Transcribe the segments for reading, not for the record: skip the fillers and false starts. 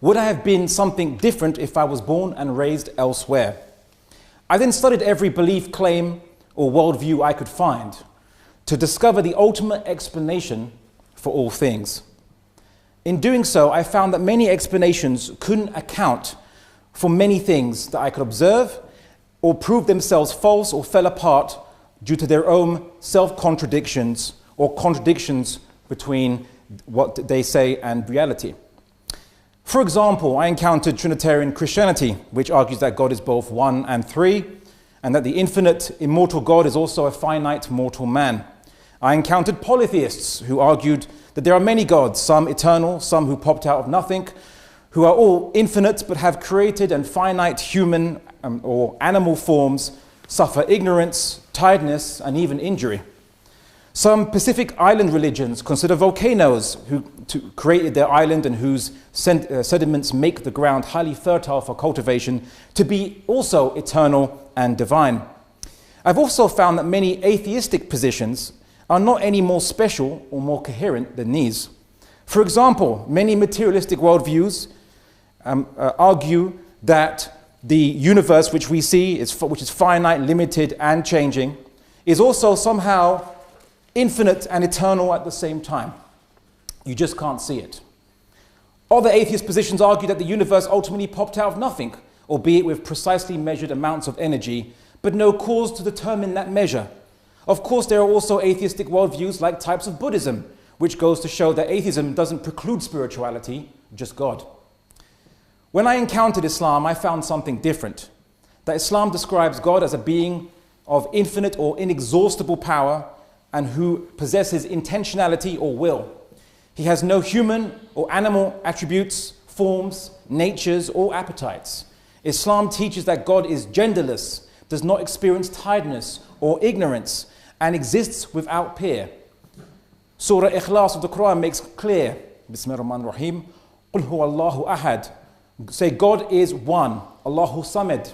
Would I have been something different if I was born and raised elsewhere? I then studied every belief, claim, or worldview I could find to discover the ultimate explanation for all things. In doing so, I found that many explanations couldn't account for many things that I could observe or prove themselves false or fell apart due to their own self-contradictions or contradictions between what they say and reality. For example, I encountered Trinitarian Christianity, which argues that God is both one and three, and that the infinite, immortal God is also a finite, mortal man. I encountered polytheists who argued that there are many gods, some eternal, some who popped out of nothing, who are all infinite but have created and finite human or animal forms, suffer ignorance, tiredness, and even injury. Some Pacific island religions consider volcanoes who created their island and whose sediments make the ground highly fertile for cultivation to be also eternal and divine. I've also found that many atheistic positions are not any more special or more coherent than these. For example, many materialistic worldviews argue that the universe which we see, which is finite, limited, and changing, is also somehow infinite and eternal at the same time. You just can't see it. Other atheist positions argue that the universe ultimately popped out of nothing, albeit with precisely measured amounts of energy, but no cause to determine that measure. Of course, there are also atheistic worldviews like types of Buddhism, which goes to show that atheism doesn't preclude spirituality, just God. When I encountered Islam, I found something different. That Islam describes God as a being of infinite or inexhaustible power and who possesses intentionality or will. He has no human or animal attributes, forms, natures, or appetites. Islam teaches that God is genderless, does not experience tiredness or ignorance, and exists without peer. Surah Ikhlas of the Quran makes clear, Bismillahir-Rahmanir-Rahim, Qul huwa Allahu ahad. Say God is one, Allahu Samad.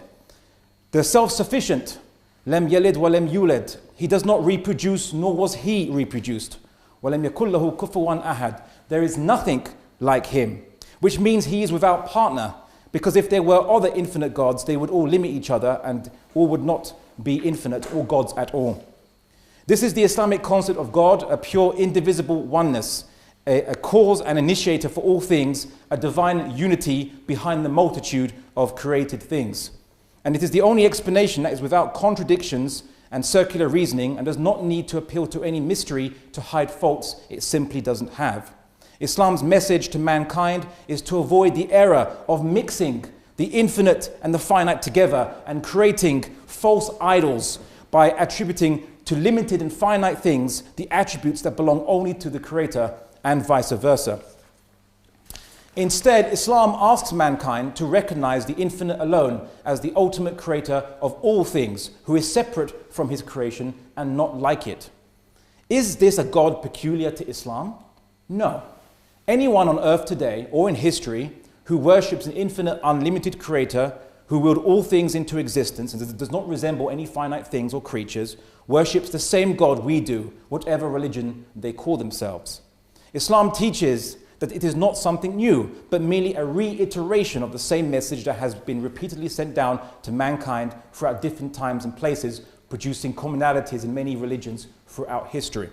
The self-sufficient, Lam yalid wa lam yulad. He does not reproduce, nor was he reproduced. وَلَمْ يَكُنْ لَهُ كُفُوًا أَحَدٌ. There is nothing like him, which means he is without partner, because if there were other infinite gods, they would all limit each other and all would not be infinite or gods at all. This is the Islamic concept of God, a pure indivisible oneness, a cause and initiator for all things, a divine unity behind the multitude of created things. And it is the only explanation that is without contradictions and circular reasoning and does not need to appeal to any mystery to hide faults it simply doesn't have. Islam's message to mankind is to avoid the error of mixing the infinite and the finite together and creating false idols by attributing to limited and finite things the attributes that belong only to the Creator and vice versa. Instead, Islam asks mankind to recognize the infinite alone as the ultimate creator of all things, who is separate from his creation and not like it. Is this a God peculiar to Islam? No. Anyone on earth today or in history who worships an infinite, unlimited creator who willed all things into existence and does not resemble any finite things or creatures worships the same God we do, whatever religion they call themselves. Islam teaches that it is not something new, but merely a reiteration of the same message that has been repeatedly sent down to mankind throughout different times and places, producing commonalities in many religions throughout history.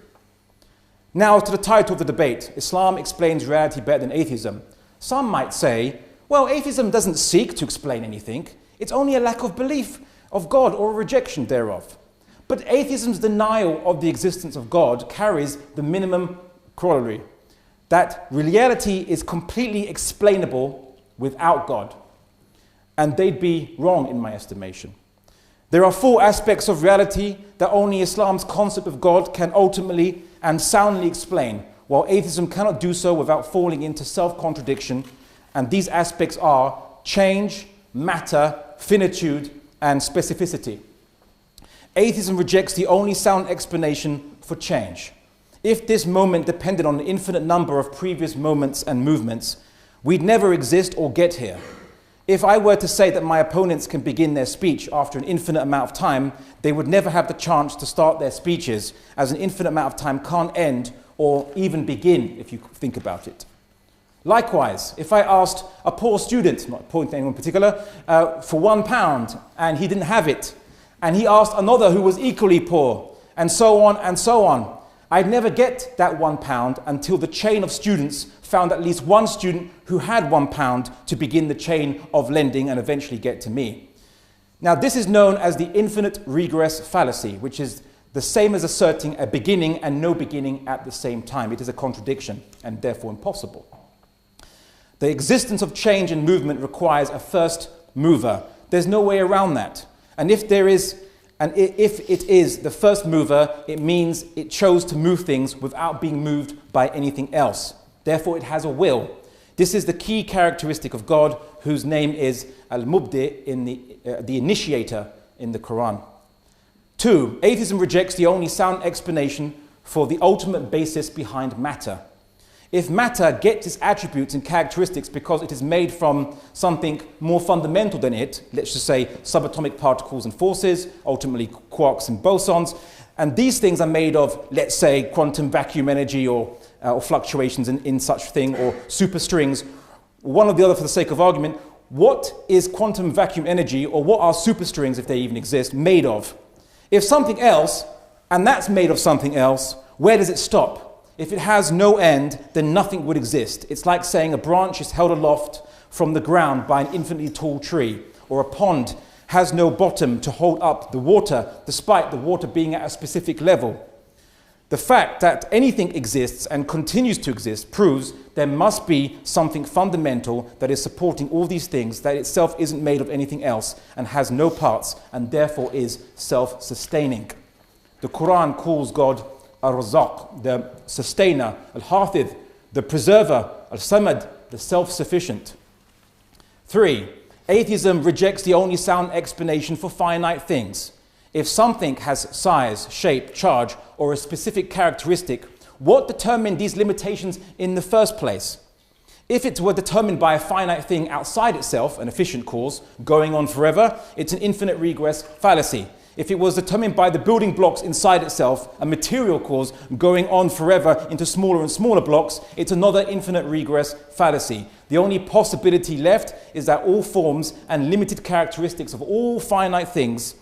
Now to the title of the debate, Islam explains reality better than atheism. Some might say, well, atheism doesn't seek to explain anything. It's only a lack of belief of God or a rejection thereof. But atheism's denial of the existence of God carries the minimum corollary, that reality is completely explainable without God. And they'd be wrong in my estimation. There are four aspects of reality that only Islam's concept of God can ultimately and soundly explain, while atheism cannot do so without falling into self-contradiction. And these aspects are change, matter, finitude, and specificity. Atheism rejects the only sound explanation for change. If this moment depended on an infinite number of previous moments and movements, we'd never exist or get here. If I were to say that my opponents can begin their speech after an infinite amount of time, they would never have the chance to start their speeches, as an infinite amount of time can't end or even begin if you think about it. Likewise, if I asked a poor student, not pointing to anyone in particular, for £1 and he didn't have it, and he asked another who was equally poor, and so on and so on, I'd never get that £1 until the chain of students found at least one student who had £1 to begin the chain of lending and eventually get to me. Now, this is known as the infinite regress fallacy, which is the same as asserting a beginning and no beginning at the same time. It is a contradiction and therefore impossible. The existence of change and movement requires a first mover. There's no way around that. And if it is the first mover, it means it chose to move things without being moved by anything else. Therefore, it has a will. This is the key characteristic of God, whose name is Al-Mubdi, in the initiator in the Quran. 2, atheism rejects the only sound explanation for the ultimate basis behind matter. If matter gets its attributes and characteristics because it is made from something more fundamental than it, let's just say subatomic particles and forces, ultimately quarks and bosons, and these things are made of, let's say, quantum vacuum energy or fluctuations in such thing, or superstrings, one or the other for the sake of argument, what is quantum vacuum energy, or what are superstrings, if they even exist, made of? If something else, and that's made of something else, where does it stop? If it has no end, then nothing would exist. It's like saying a branch is held aloft from the ground by an infinitely tall tree, or a pond has no bottom to hold up the water, despite the water being at a specific level. The fact that anything exists and continues to exist proves there must be something fundamental that is supporting all these things, that itself isn't made of anything else and has no parts, and therefore is self-sustaining. The Quran calls God Ar-Razzaq, the sustainer, Al-Hafidh, the preserver, Al-Samad, the self-sufficient. 3, atheism rejects the only sound explanation for finite things. If something has size, shape, charge, or a specific characteristic, what determined these limitations in the first place? If it were determined by a finite thing outside itself, an efficient cause, going on forever, it's an infinite regress fallacy. If it was determined by the building blocks inside itself, a material cause going on forever into smaller and smaller blocks, it's another infinite regress fallacy. The only possibility left is that all forms and limited characteristics of all finite things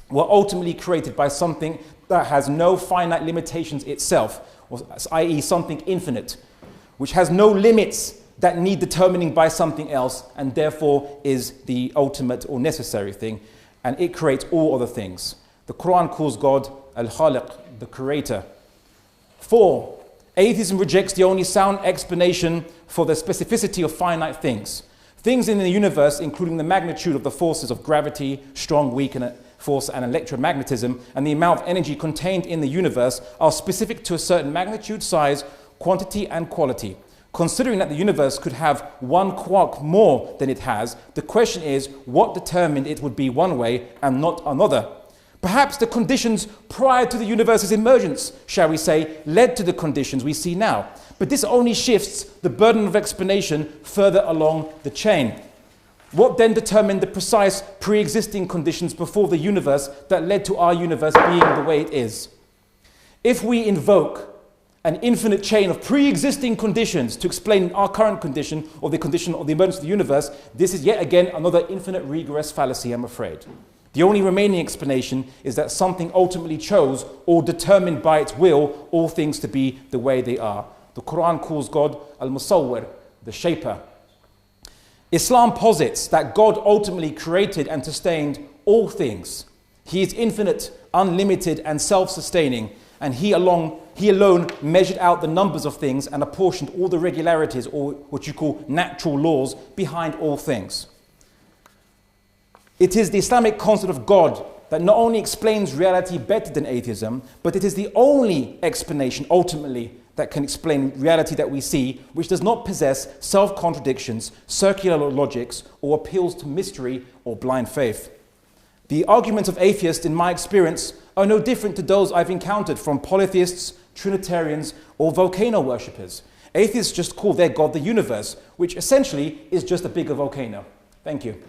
were ultimately created by something that has no finite limitations itself, i.e. something infinite, which has no limits that need determining by something else, and therefore is the ultimate or necessary thing. And it creates all other things. The Quran calls God Al-Khaliq, the creator. 4, atheism rejects the only sound explanation for the specificity of finite things. Things in the universe, including the magnitude of the forces of gravity, strong, weak, and force, and electromagnetism, and the amount of energy contained in the universe, are specific to a certain magnitude, size, quantity, and quality. Considering that the universe could have one quark more than it has, the question is, what determined it would be one way and not another? Perhaps the conditions prior to the universe's emergence, shall we say, led to the conditions we see now. But this only shifts the burden of explanation further along the chain. What then determined the precise pre-existing conditions before the universe that led to our universe being the way it is? If we invoke an infinite chain of pre-existing conditions to explain our current condition or the condition of the emergence of the universe, this is yet again another infinite regress fallacy, I'm afraid. The only remaining explanation is that something ultimately chose or determined by its will all things to be the way they are. The Quran calls God Al-Musawwir, the shaper. Islam posits that God ultimately created and sustained all things. He is infinite, unlimited, and self-sustaining, and he alone measured out the numbers of things and apportioned all the regularities, or what you call natural laws, behind all things. It is the Islamic concept of God that not only explains reality better than atheism, but it is the only explanation ultimately that can explain reality that we see, which does not possess self-contradictions, circular logics, or appeals to mystery or blind faith. The arguments of atheists, in my experience, are no different to those I've encountered from polytheists, Trinitarians, or volcano worshippers. Atheists just call their God the universe, which essentially is just a bigger volcano. Thank you.